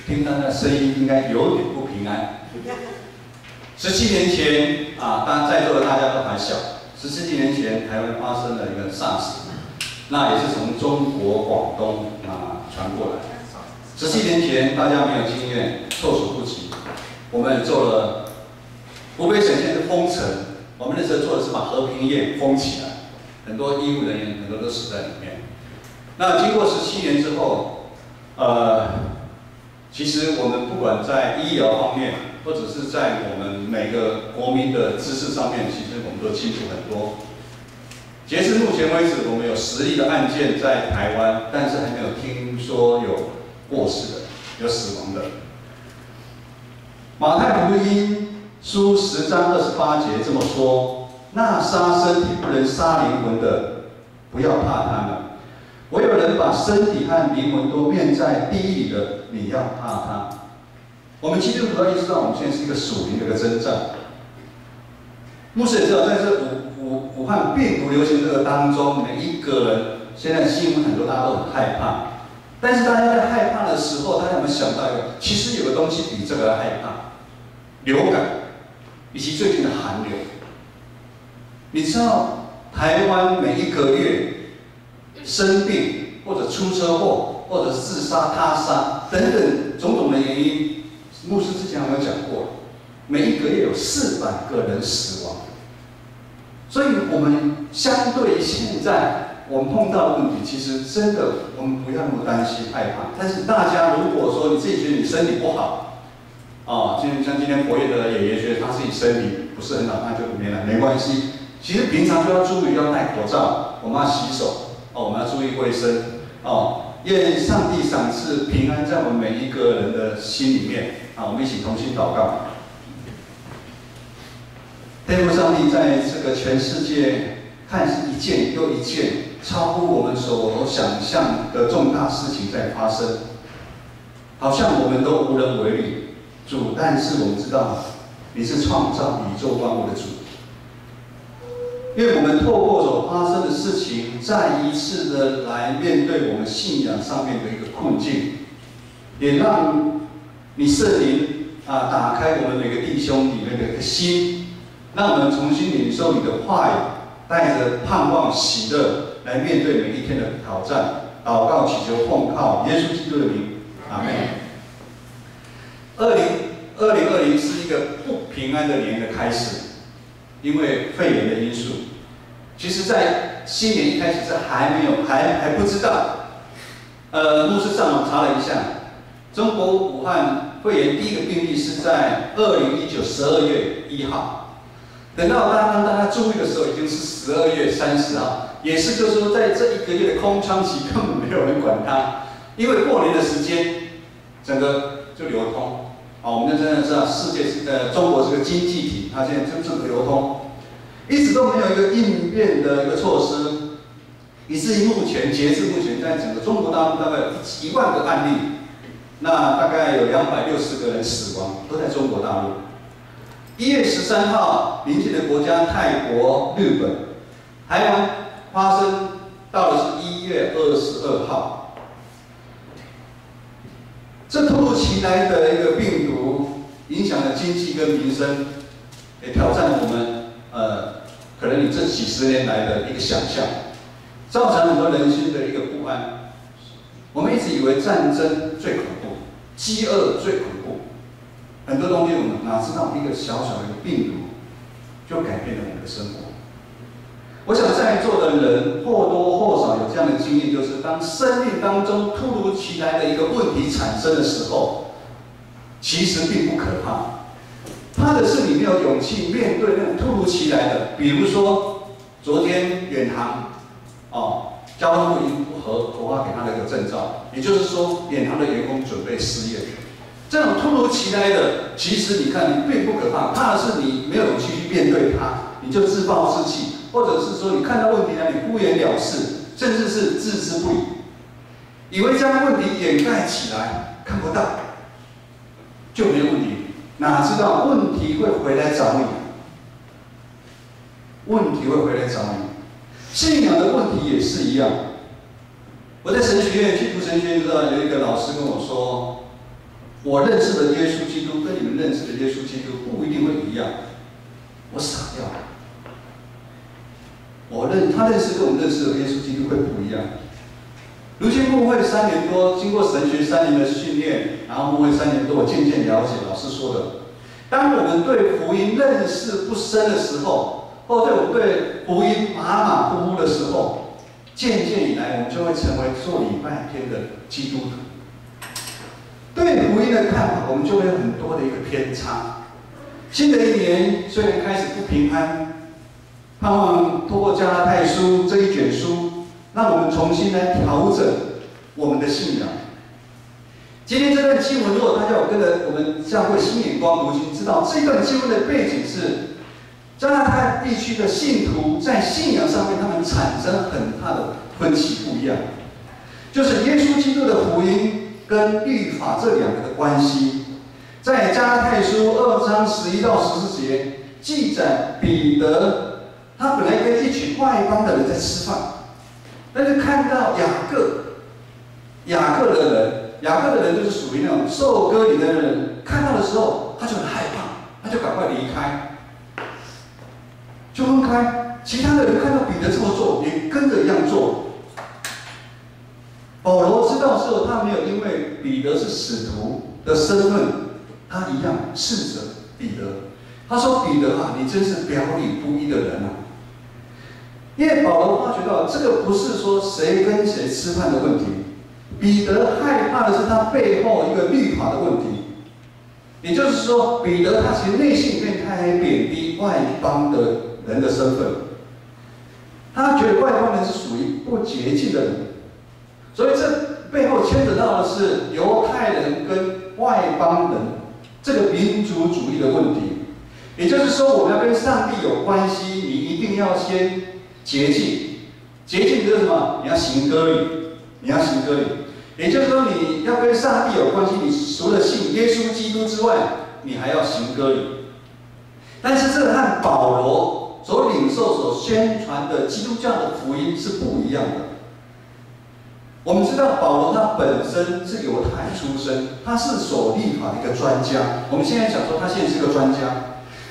听他的声音应该有点不平安。17年前啊，当然在座的大家都还小。17年前，台湾发生了一个 SARS， 那也是从中国广东传过来。17年前大家没有经验，措手不及。我们做了湖北省县的封城，我们那时候做的是把和平医院封起来，很多医务人员很多都死在里面。那经过17年之后，其实我们不管在医疗方面，或者是在我们每个国民的知识上面，其实我们都进步很多。截至目前为止，我们有10例的案件在台湾，但是还没有听说有过世的、有死亡的。马太福音书10章28节这么说：那杀身体不能杀灵魂的，不要怕他们。唯有人把身体和灵魂都灭在地狱里的，你要怕他。我们基督徒要意识到，我们现在是一个属灵的一个征战。牧师也知道，在这武汉病毒流行这个当中，每一个人现在新闻很多，大家都很害怕。但是大家在害怕的时候，大家有没有想到一个？其实有个东西比这个害怕，流感，以及最近的寒流。你知道台湾每一个月生病或者出车祸或者自杀、他杀等等种种的原因，牧师之前有没有讲过？每一个月有400个人死亡。所以我们相对现在我们碰到的问题，其实真的我们不要那么担心害怕。但是大家如果说你自己觉得你身体不好，像今天博业的爷爷觉得他自己身体不是很好，那就没关系。其实平常就要注意，要戴口罩，我们要洗手，我们要注意卫生，愿上帝赏赐平安在我们每一个人的心里面，我们一起同心祷告。天父上帝，在这个全世界看似一件又一件超乎我们所想象的重大事情在发生，好像我们都无能为力。主，但是我们知道你是创造宇宙万物的主。因为我们透过所发生的事情，再一次的来面对我们信仰上面的一个困境，也让你圣灵打开我们每个弟兄里面的一个心，让我们重新领受你的话语，带着盼望、喜乐来面对每一天的挑战。祷告祈求奉靠耶稣基督的名，阿门。2020是一个不平安的年的开始。因为肺炎的因素，其实，在新年一开始是还不知道。牧师上网查了一下，中国武汉肺炎第一个病例是在2019 12月1号，等到让大家注意的时候，已经是12月30号，也是就是说，在这1个月的空窗期，根本没有人管它，因为过年的时间，整个就流通。我们真的知道中国是个经济体，它现在就这么流通，一直都没有一个应变的一个措施，以至于截至目前，在整个中国大陆大概1万个案例，那大概有260个人死亡，都在中国大陆。1月13号，邻近的国家泰国、日本、台湾发生到的是1月22号。这突如其来的一个病毒，影响了经济跟民生，也挑战了我们可能你这几10年来的一个想象，造成很多人心的一个不安。我们一直以为战争最恐怖，饥饿最恐怖，很多东西我们哪知道一个小小的一个病毒，就改变了我们的生活。我想在座的人或多或少有这样的经验，就是当生命当中突如其来的一个问题产生的时候，其实并不可怕，怕的是你没有勇气面对那种突如其来的。比如说，昨天远航，交通部已经不核发给他的一个证照，也就是说，远航的员工准备失业。这种突如其来的，其实你看你并不可怕，怕的是你没有勇气去面对它，你就自暴自弃。或者是说，你看到问题呢，你敷衍了事，甚至是置之不理，以为将问题掩盖起来，看不到就没有问题，哪知道问题会回来找你，问题会回来找你。信仰的问题也是一样。我在神学院去读神学院的时候，有一个老师跟我说，我认识的耶稣基督跟你们认识的耶稣基督不一定会一样，我傻掉了。他认识跟我们认识的耶稣基督会不一样。如今牧会3年多，经过神学3年的训练，然后牧会3年多，我渐渐了解老师说的，当我们对福音认识不深的时候，或者我们对福音马马虎虎的时候，渐渐以来，我们就会成为做礼拜天的基督徒。对福音的看法，我们就会有很多的一个偏差。新的一年虽然开始不平安，盼望透过加拉太书这一卷书，让我们重新来调整我们的信仰。今天这段经文，如果大家有跟着我们教会新眼光读经，知道这段经文的背景是加拉太地区的信徒在信仰上面，他们产生很大的分歧不一样，就是耶稣基督的福音跟律法这两个的关系。在加拉太书2章11到14节记载，彼得他本来跟一群外邦的人在吃饭，但是看到雅各的人就是属于那种受割礼的人，看到的时候他就很害怕，他就赶快离开，就分开。其他的人看到彼得这么做，也跟着一样做。保罗知道之后，他没有因为彼得是使徒的身份，他一样斥责彼得。他说：“彼得啊，你真是表里不一的人啊！”因为保罗发觉到，这个不是说谁跟谁吃饭的问题，彼得害怕的是他背后一个律法的问题。也就是说，彼得他其实内心里面他还贬低外邦的人的身份，他觉得外邦人是属于不洁净的人，所以这背后牵扯到的是犹太人跟外邦人这个民族主义的问题。也就是说，我们要跟上帝有关系，你一定要先洁净。洁净就是什么？你要行割礼，你要行割礼。也就是说，你要跟上帝有关系，你除了信耶稣基督之外，你还要行割礼。但是这和保罗所领受、所宣传的基督教的福音是不一样的。我们知道保罗他本身是犹太出身，他是守律法的一个专家。我们现在讲说他现在是个专家，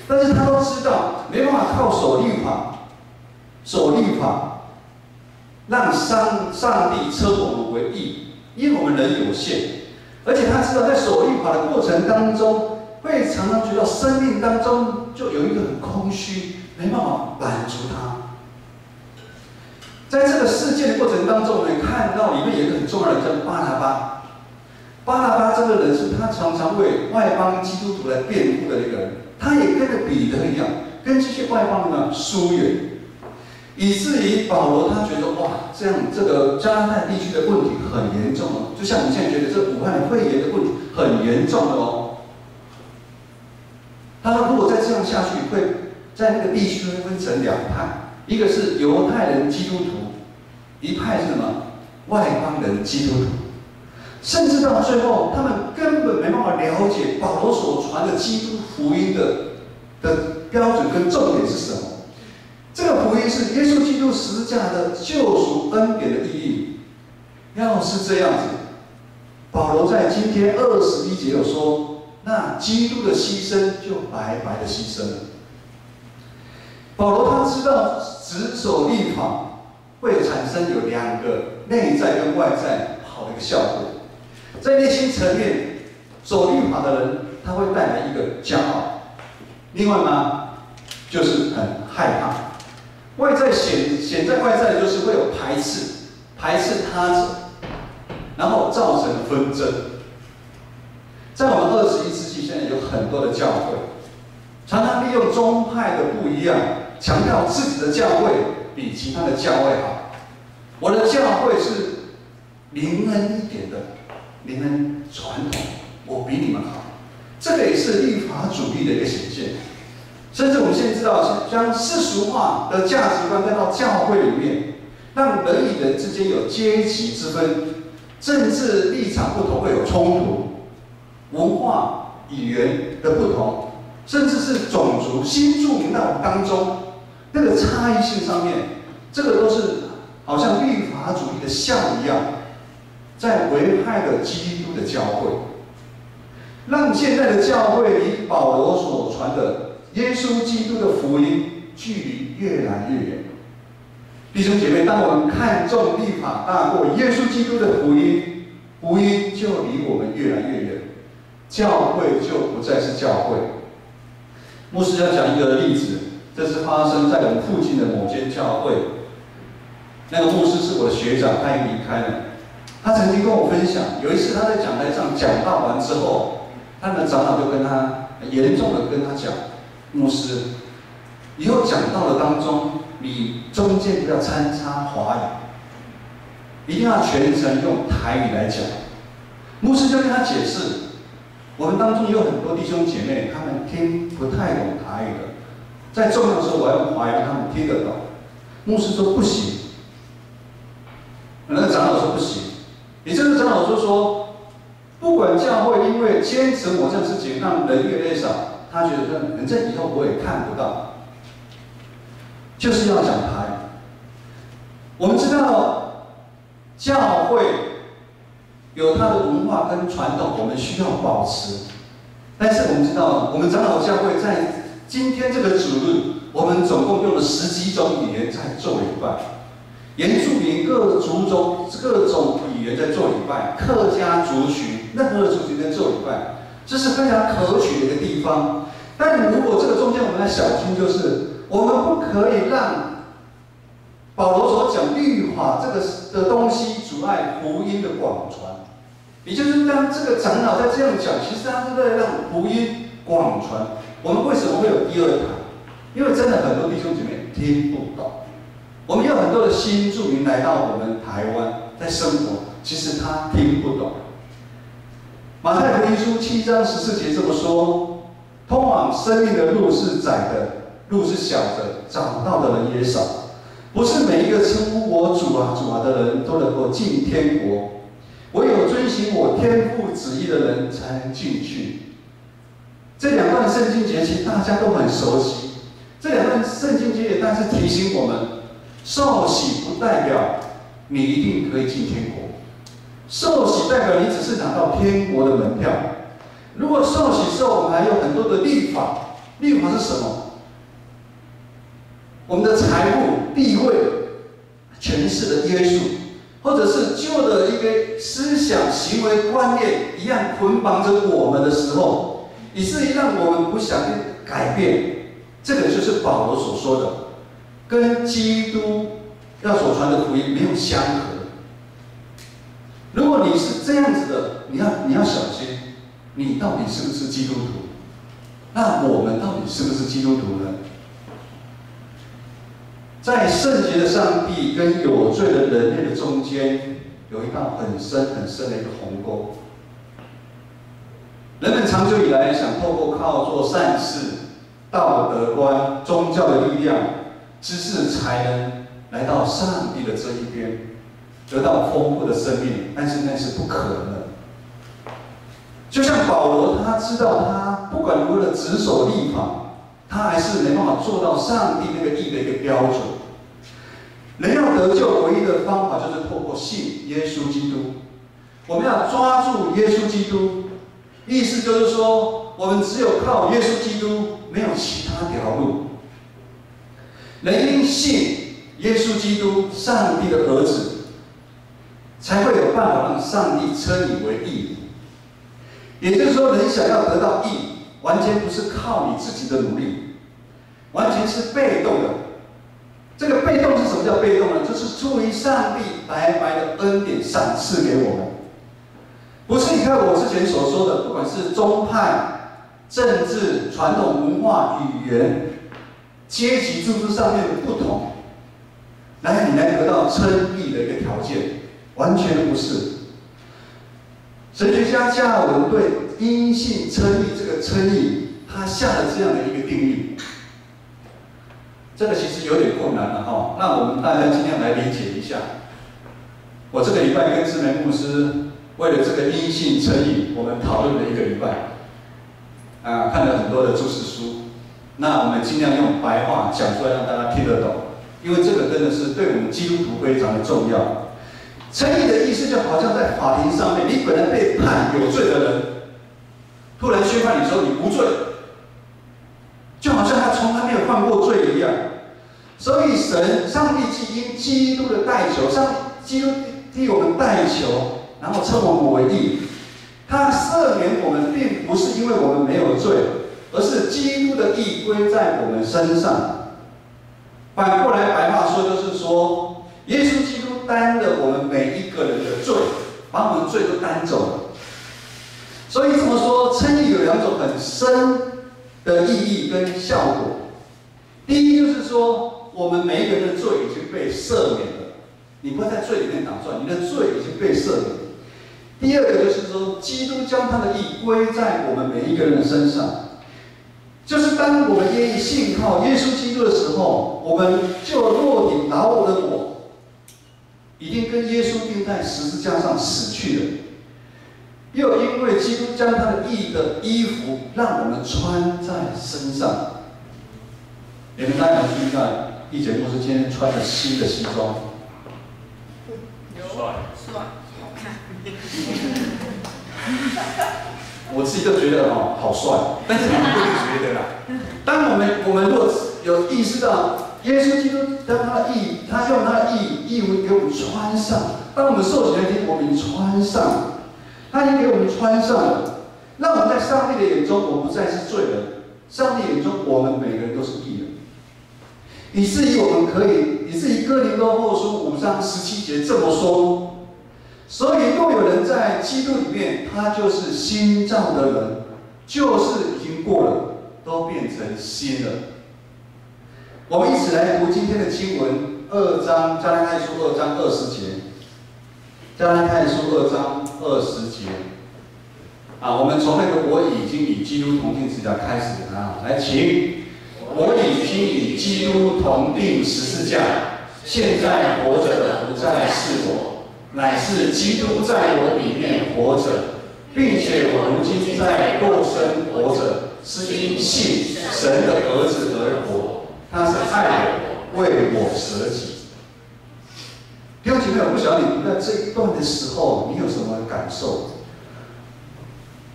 但是他都知道没办法靠守律法让上帝称我们为义，因为我们人有限，而且他知道在守律法的过程当中，会常常觉得生命当中就有一个很空虚，没办法满足他。在这个事件的过程当中，我们看到里面有一个很重要的人叫巴拿巴。巴拿巴这个人是他常常为外邦基督徒来辩护的一个人，他也跟着彼得一样，跟这些外邦人疏远。以至于保罗他觉得哇，这样这个加拉太地区的问题很严重哦，就像我们现在觉得这武汉肺炎的问题很严重的哦。他说，如果再这样下去，会在那个地区会分成两派，一个是犹太人基督徒，一派是什么？外邦人基督徒。甚至到最后，他们根本没办法了解保罗所传的基督福音的标准跟重点是什么。这个福音是耶稣基督十字架的救赎恩典的意义。要是这样子，保罗在今天21节有说，那基督的牺牲就白白的牺牲了。保罗他知道只守律法会产生有两个内在跟外在好的一个效果。在内心层面，守律法的人他会带来一个骄傲，另外呢，就是很害怕。外在显在外在的就是会有排斥他者，然后造成纷争。在我们21世纪，现在有很多的教会，常常利用宗派的不一样，强调自己的教会比其他的教会好。我的教会是灵恩一点的，灵恩传统，我比你们好。这个也是律法主义的一个显现。甚至我们现在知道，将世俗化的价值观带到教会里面，让人与人之间有阶级之分，政治立场不同会有冲突，文化语言的不同，甚至是种族新住民到当中那个差异性上面，这个都是好像律法主义的像一样，在危害了基督的教会。让现在的教会离保罗所传的耶稣基督的福音距离越来越远。弟兄姐妹，当我们看重律法大过耶稣基督的福音，福音就离我们越来越远，教会就不再是教会。牧师要讲一个例子，这是发生在我们附近的某间教会。那个牧师是我的学长，他已经离开了。他曾经跟我分享，有一次他在讲台上讲道完之后，他的长老就跟他严重的跟他讲，牧师，以后讲道的当中，你中间不要参插华语，一定要全程用台语来讲。牧师就跟他解释，我们当中有很多弟兄姐妹，他们听不太懂台语的，在重要的时候我要用华语，他们听得懂。牧师说不行，那个长老说不行，也就是长老说，不管教会因为坚持某件事情让人越来越少，他觉得反正以后我也看不到，就是要讲台语。我们知道教会有它的文化跟传统，我们需要保持。但是我们知道，我们长老教会在今天这个主日，我们总共用了10几种语言在做礼拜。原住民各族中各种语言在做礼拜，客家族群任何族群在做礼拜，这是非常可取的一个地方。但如果这个中间我们要小心，就是我们不可以让保罗所讲律法这个的东西阻碍福音的广传。也就是当这个长老在这样讲，其实他是在让福音广传。我们为什么会有第二堂？因为真的很多弟兄姐妹听不懂。我们有很多的新住民来到我们台湾，在生活，其实他听不懂。马太福音书7章14节这么说：通往生命的路是窄的，路是小的，找到的人也少。不是每一个称呼我主啊主啊的人都能够进天国，唯有遵行我天父旨意的人才能进去。这两段圣经节其实大家都很熟悉。这两段圣经节也但是提醒我们，受洗不代表你一定可以进天国，受洗代表你只是拿到天国的门票。如果受洗之后，我们还有很多的律法，律法是什么？我们的财富、地位、权势的约束，或者是旧的一个思想、行为观念一样捆绑着我们的时候，以至于让我们不想去改变。这个就是保罗所说的，跟基督要所传的福音没有相合。如果你是这样子的，你要小心，你到底是不是基督徒？那我们到底是不是基督徒呢？在圣洁的上帝跟有罪的人类的中间，有一道很深很深的一个鸿沟。人们长久以来想透过靠做善事、道德观、宗教的力量、知识才能来到上帝的这一边，得到丰富的生命，但是那是不可能的。就像保罗，他知道他不管如何的执守律法，他还是没办法做到上帝那个义的一个标准。人要得救，唯一的方法就是透过信耶稣基督。我们要抓住耶稣基督，意思就是说，我们只有靠耶稣基督，没有其他条路。人因信耶稣基督，上帝的儿子，才会有办法让上帝称你为义。也就是说，人想要得到义，完全不是靠你自己的努力，完全是被动的。这个被动是什么叫被动呢？就是出于上帝白白的恩典赏赐给我们，不是你看我之前所说的，不管是宗派、政治、传统文化、语言、阶级制度上面的不同，你来得到称义的一个条件，完全不是。神学家加尔文对因信称义这个称义，他下了这样的一个定义。这个其实有点困难了哈，让我们大家尽量来理解一下。我这个礼拜跟志梅牧师为了这个因信称义，我们讨论了1个礼拜，看了很多的注释书。那我们尽量用白话讲出来，让大家听得懂，因为这个真的是对我们基督徒非常的重要。称义的意思就好像在法庭上面，你本来被判有罪的人，宣判你说你无罪，就好像他从来没有犯过罪一样。所以上帝既因基督的代求，基督替我们代求，然后称我们为义。他赦免我们，并不是因为我们没有罪，而是基督的义归在我们身上。反过来白话说，就是说，耶稣基督担了我们每一个人的罪，把我们罪都担走了。所以这么说，称义有2种很深的意义跟效果。第一就是说，我们每一个人的罪已经被赦免了，你不会在罪里面打转，你的罪已经被赦免了。第二个就是说，基督将他的义归在我们每一个人的身上，就是当我们愿意信靠耶稣基督的时候，我们就肉体老我的我，已经跟耶稣钉在十字架上死去了。又因为基督将他的义的衣服让我们穿在身上，你们大家有注意到，义姐牧师今天穿了新的西装，帅，好看。我自己都觉得好帅，但是你们不一定觉得啦。当我们如果有意识到耶稣基督将他的义，他用他的义服给我们穿上，当我们受洗那天，我们已经穿上了。他已经给我们穿上了，让我们在上帝的眼中，我们不再是罪人。上帝眼中，我们每个人都是义人。以至于哥林多后书5章17节这么说。所以，若有人在基督里面，他就是新造的人，旧事已经过了，都变成新了。我们一起来读今天的经文加拉太书2章20节。加拉太书2章20节，我们从那个我已经与基督同定十字架开始来，请。我已经与基督同定十字架，现在活着的不再是我，乃是基督在我里面活着，并且我如今在肉身活着，是因信神的儿子而活，他是爱我，为我舍己。弟兄姐妹，我不晓得你读到这一段的时候，你有什么感受？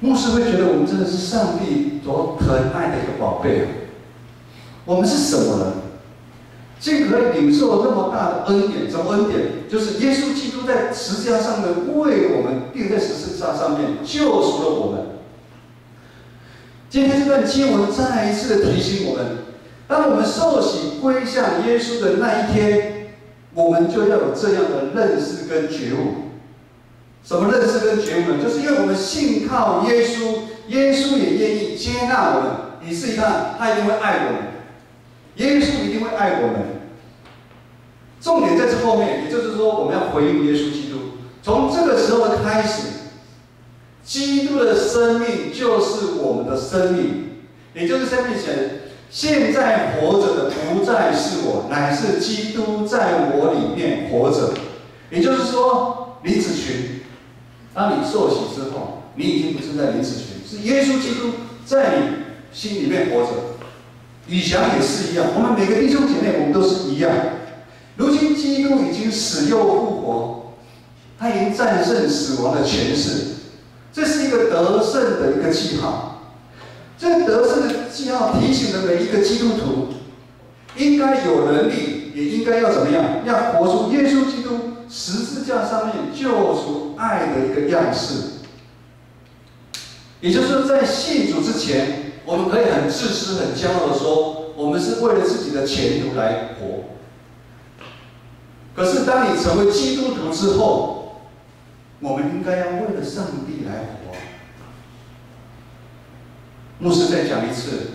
牧师会觉得我们真的是上帝所疼爱的一个宝贝啊！我们是什么人？竟可以领受那么大的恩典？什么恩典？就是耶稣基督在十字架上面为我们钉在十字架上面，救赎了我们。今天这段经文再一次的提醒我们：当我们受洗归向耶稣的那一天，我们就要有这样的认识跟觉悟。什么认识跟觉悟呢？就是因为我们信靠耶稣，耶稣也愿意接纳我们。你试一看，他一定会爱我们，耶稣一定会爱我们。重点在这后面，也就是说，我们要回应耶稣基督。从这个时候的开始，基督的生命就是我们的生命，也就是生命前。现在活着的不再是我，乃是基督在我里面活着。也就是说，林子群，当你受洗之后，你已经不是在林子群，是耶稣基督在你心里面活着。宇翔也是一样，我们每个弟兄姐妹，我们都是一样。如今基督已经死又复活，他已经战胜死亡的权势，这是一个得胜的一个记号。这个得胜的记号提醒了每一个基督徒，应该有能力，也应该要怎么样？要活出耶稣基督十字架上面救赎爱的一个样式。也就是说，在信主之前，我们可以很自私、很骄傲的说，我们是为了自己的前途来活。可是，当你成为基督徒之后，我们应该要为了上帝来活。牧师再讲一次，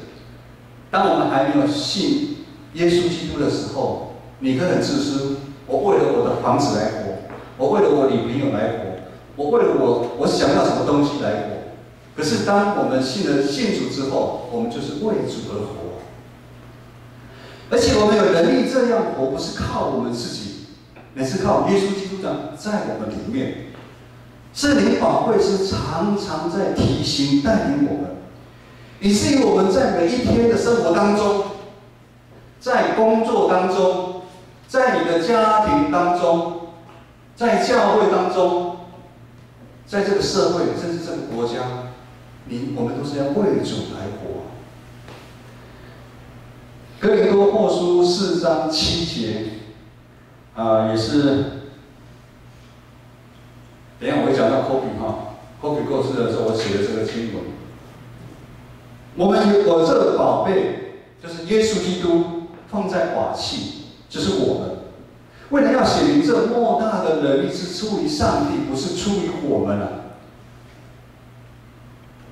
当我们还没有信耶稣基督的时候，你可以很自私，我为了我的房子来活，我为了我女朋友来活，我为了我想要什么东西来活。可是当我们信主之后，我们就是为主而活，而且我们有能力这样活，不是靠我们自己，乃是靠耶稣基督在我们里面。圣灵保惠师常常在提醒带领我们。以至于我们在每一天的生活当中，在工作当中，在你的家庭当中，在教会当中，在这个社会，甚至这个国家，我们都是要为主来活。哥林多后书4章7节，也是，等一下我会讲到 copy 过世的时候，我写的这个经文。我这个宝贝就是耶稣基督放在瓦器，就是我们。为了要显明这莫大的能力是出于上帝，不是出于我们啊。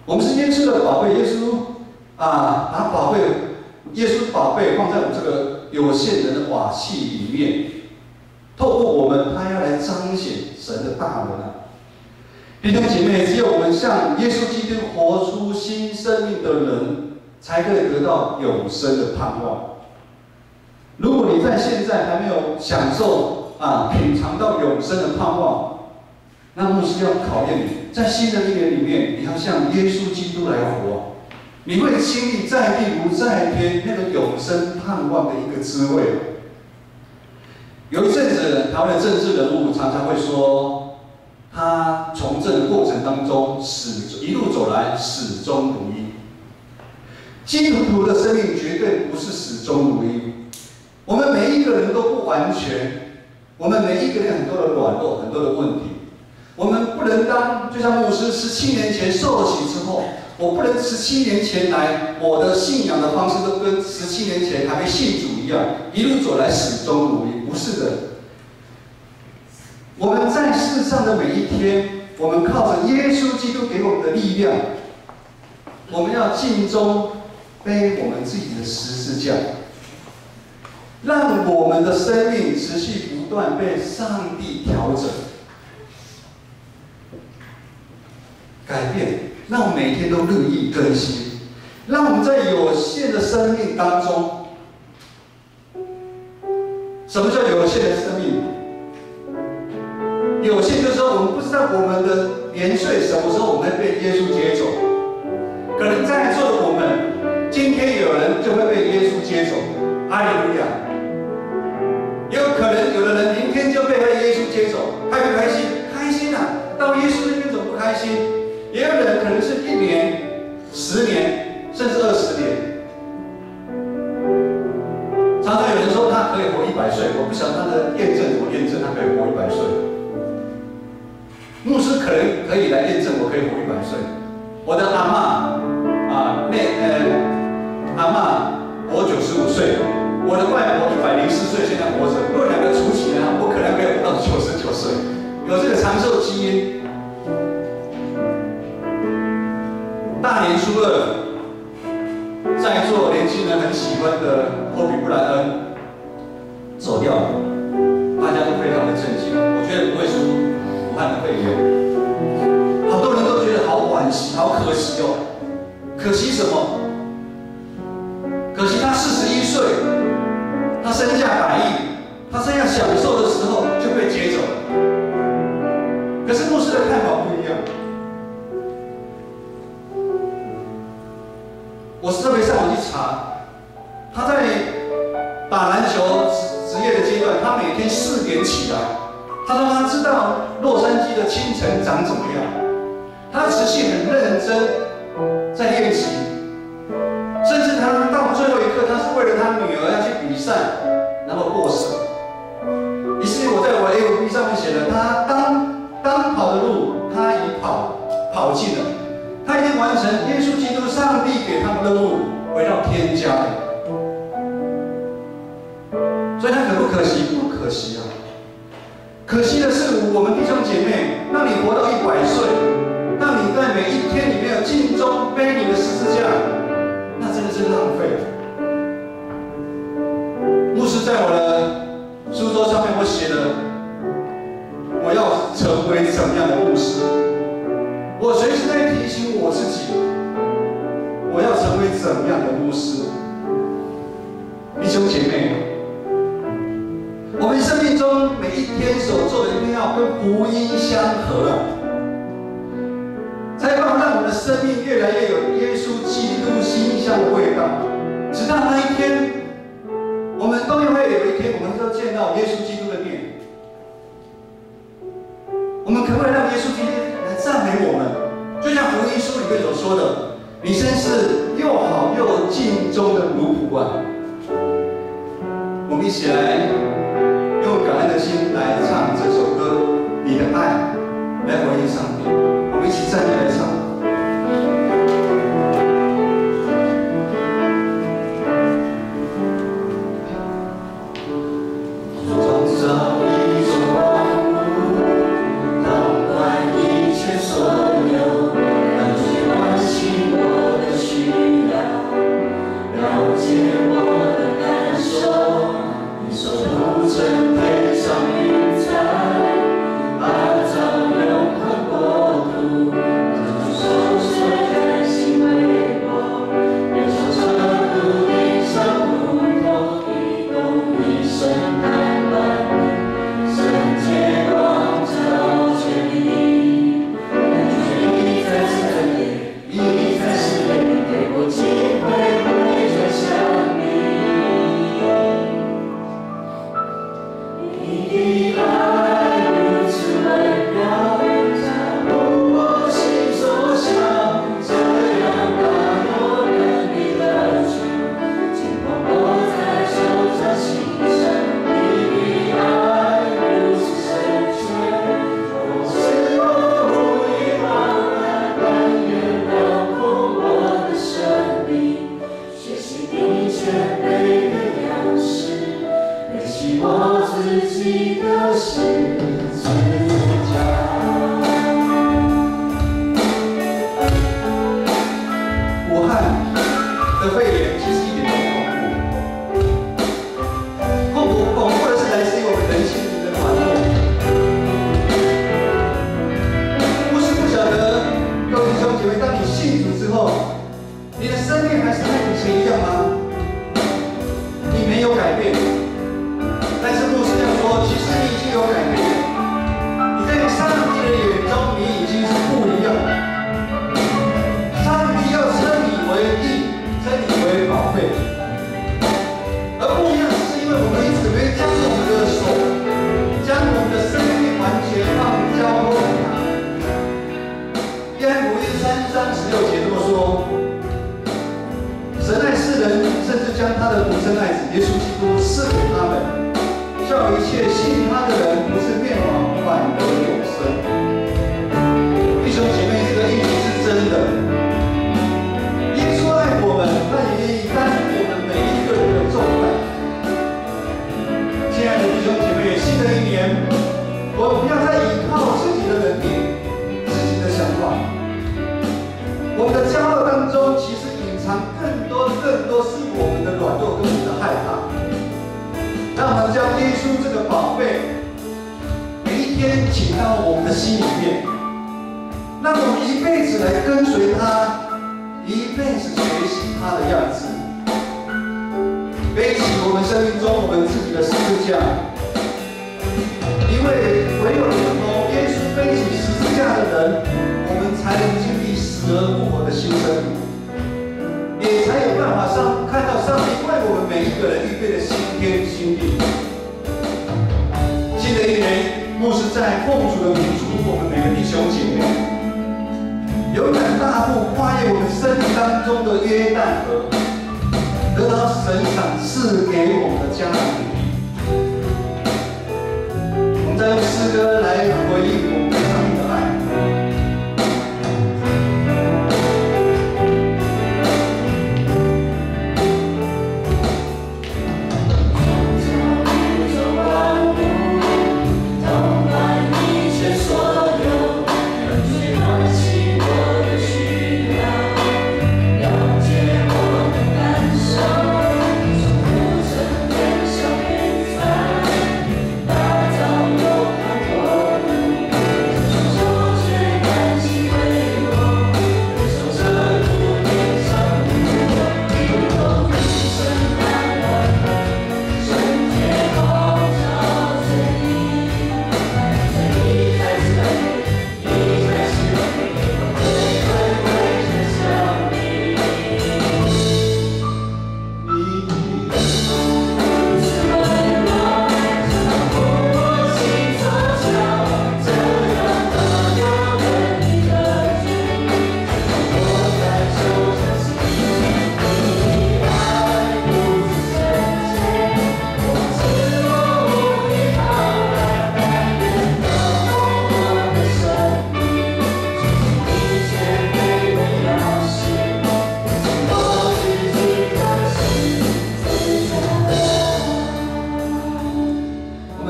我们是耶稣的宝贝，耶稣把耶稣宝贝放在我们这个有限人的瓦器里面，透过我们，他要来彰显神的大能啊！弟兄姐妹，只有我们像耶稣基督活出新生命的人，才可以得到永生的盼望。如果你在现在还没有享受品尝到永生的盼望，那牧师要考验你，在新的一年里面，你要像耶稣基督来活，你会经历在地如在天那个永生盼望的一个滋味。有一阵子，台湾的政治人物常常会说，他从政的过程当中一路走来始终如一。基督徒的生命绝对不是始终如一。我们每一个人都不完全，我们每一个人很多的软弱，很多的问题。我们不能就像牧师17年前受洗之后，我不能17年前来，我的信仰的方式都跟17年前还没信主一样，一路走来始终如一。不是的，我们在世上的每一天，我们靠着耶稣基督给我们的力量，我们要尽忠背我们自己的十字架。让我们的生命持续不断被上帝调整、改变，让我们每天都日益更新，让我们在有限的生命当中，什么叫有限的生命？有限就是说，我们不知道我们的年岁什么时候我们会被耶稣接走。可能在座的我们，今天有人就会被耶稣接走，哈利路亚。也有可能有的人明天就被耶稣接走，开不开心？开心啊！到耶稣那边怎么不开心？也有人可能是1年、10年，甚至20年。常常有人说他可以活100岁，我不晓得他的验证怎么验证他可以活100岁。牧师可能可以来验证我可以活100岁。我的阿嬷阿嬷活95岁。我的外婆104岁，现在活着。如果2个除起来，我可能可以活到99岁，有这个长寿基因。大年初2，在座年轻人很喜欢的科比布莱恩走掉了，大家都非常的震惊。我觉得不会输武汉的肺炎，好多人都觉得好惋惜，好可惜哦。可惜什么？可惜他41岁。他身价100亿，他正要享受的时候就被接走了。可是牧师的看法不一样。我是特别上网去查，他在打篮球职业的阶段，他每天4点起来，他说他知道洛杉矶的清晨长怎么样，他持续很认真在练习。甚至他到最后一刻，他是为了他女儿要去比赛，然后过世。于是我在我的 FB 上面写了，他当跑的路，他已跑尽了，他已经完成耶稣基督上帝给他的任务，回到天家了。所以他可不可惜？不可惜啊！可惜的是，我们弟兄姐妹，让你活到100岁，让你在每一天里面有尽忠背你的十字架。那真的是浪费了。牧师在我的书桌上面，我写了我要成为怎样的牧师。我随时在提醒我自己，我要成为怎样的牧师。弟兄姐妹，我们生命中每一天所做的，一定要跟福音相合啊，才能让我们的生命越来越有耶稣基督馨香的味道。直到那一天，我们都会有一天，我们都见到耶稣基督的面。我们可不可以让耶稣基督来赞美我们？就像福音书里面所说说的，你真是又好又敬重的奴仆啊！我们一起来用感恩的心来唱这首歌，你的爱来回应上帝。我们一起站起来唱。打造永恒国度。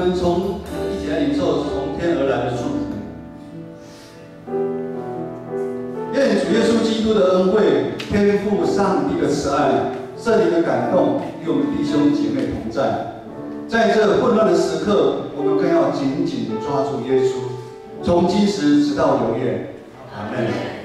们一起来领受从天而来的祝福。愿主耶稣基督的恩惠、天父上帝的慈爱、圣灵的感动与我们弟兄姐妹同在。在这混乱的时刻，我们更要紧紧抓住耶稣，从今时直到永远。阿门。